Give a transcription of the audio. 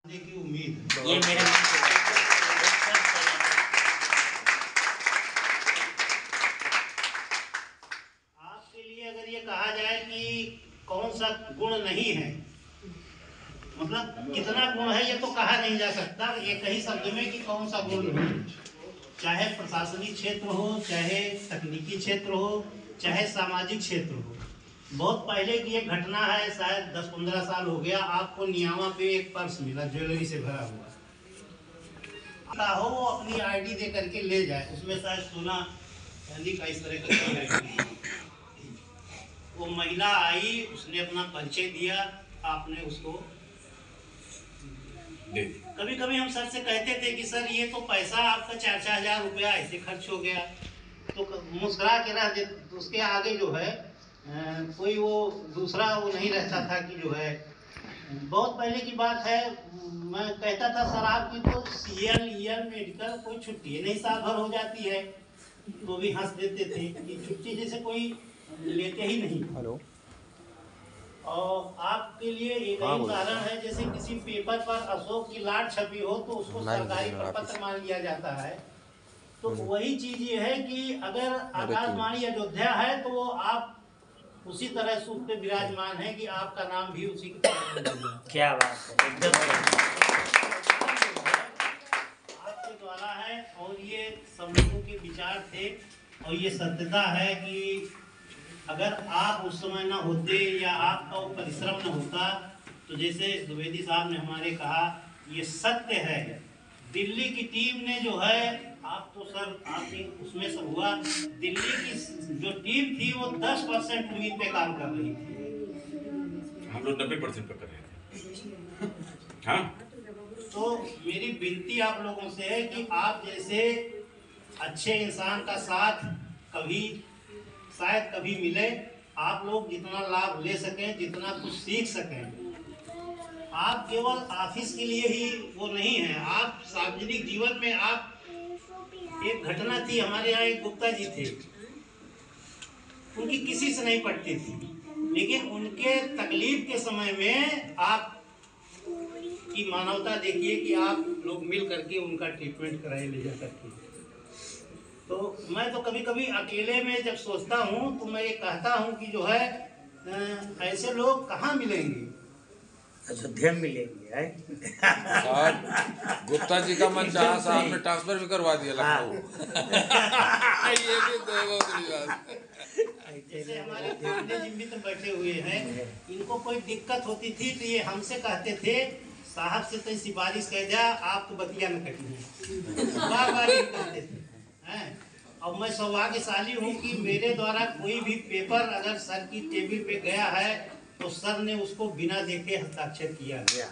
की उम्मीद ये मेरे आपके लिए अगर ये कहा जाए कि कौन सा गुण नहीं है, मतलब कितना गुण है ये तो कहा नहीं जा सकता एक ही शब्द में कि कौन सा गुण नहीं है। चाहे प्रशासनिक क्षेत्र हो, चाहे तकनीकी क्षेत्र हो, चाहे सामाजिक क्षेत्र हो। बहुत पहले की एक घटना है, शायद 10-15 साल हो गया, आपको नियामा पे एक पर्स मिला ज्वेलरी से भरा हुआ हो, वो अपनी आईडी दे करके ले जाए, उसमें शायद सोना चांदी का इस तरह का। वो महिला आई, उसने अपना परिचय दिया, आपने उसको कभी कभी हम सर से कहते थे कि सर ये तो पैसा आपका 4-4 हजार रुपया ऐसे खर्च हो गया, तो मुस्कुरा के रह दे। तो उसके आगे जो है कोई वो दूसरा वो नहीं रहता था कि जो है, बहुत पहले की बात है, मैं कहता था सर आपकी तो CL मेडिकल कोई छुट्टी है नहीं, साल भर हो जाती है, तो भी हंस देते थे कि छुट्टी जैसे कोई लेते ही नहीं। हेलो। और आपके लिए एक ही उदाहरण है, जैसे किसी पेपर पर अशोक की लाट छपी हो तो उसको सरकारी प्रपत्र मान लिया जाता है। तो वही चीज ये है कि अगर आकाशवाणी अयोध्या है तो वो आप उसी तरह सुख पे विराजमान है कि आपका नाम भी उसी की तरह। क्या बात है, एकदम आपके द्वारा है, और ये सब लोगों के विचार थे, और ये सत्यता है कि अगर आप उस समय न होते या आपका वो परिश्रम न होता, तो जैसे द्विवेदी साहब ने हमारे कहा, ये सत्य है। दिल्ली की टीम ने जो है, आप तो सर आपने उसमें से हुआ, दिल्ली की जो टीम थी वो 10% उम्मीद पे काम कर रही थी, हम लोग 90% पे कर रहे थे। हाँ, तो मेरी विनती आप लोगों से है कि आप जैसे अच्छे इंसान का साथ कभी शायद कभी मिले, आप लोग जितना लाभ ले सकें, जितना कुछ सीख सकें। आप केवल ऑफिस के लिए ही वो नहीं है, आप सार्वजनिक जीवन में आप, एक घटना थी हमारे यहाँ, एक गुप्ता जी थे, उनकी किसी से नहीं पटती थी, लेकिन उनके तकलीफ के समय में आप की मानवता देखिए कि आप लोग मिल करके उनका ट्रीटमेंट कराए ले जा करके। तो मैं तो कभी कभी अकेले में जब सोचता हूँ तो मैं ये कहता हूँ कि जो है ऐसे लोग कहाँ मिलेंगे, अयोध्या में मिलेंगे है। साहब गुप्ता जी का मन चाहा साहब ने ट्रांसफर भी करवा दिया लखनऊ। ये भी तो जैसे हमारे पांडे जी भी तो बैठे हुए हैं, इनको कोई दिक्कत होती थी तो ये हमसे कहते थे साहब से तो सिफारिश कह दिया, आप तो बतिया न कटिए, बार बार ये कहते थे। अब मैं सौभाग्यशाली हूँ कि मेरे द्वारा कोई भी पेपर अगर सर की टेबल पे गया है तो सर ने उसको बिना देखे हस्ताक्षर किया गया।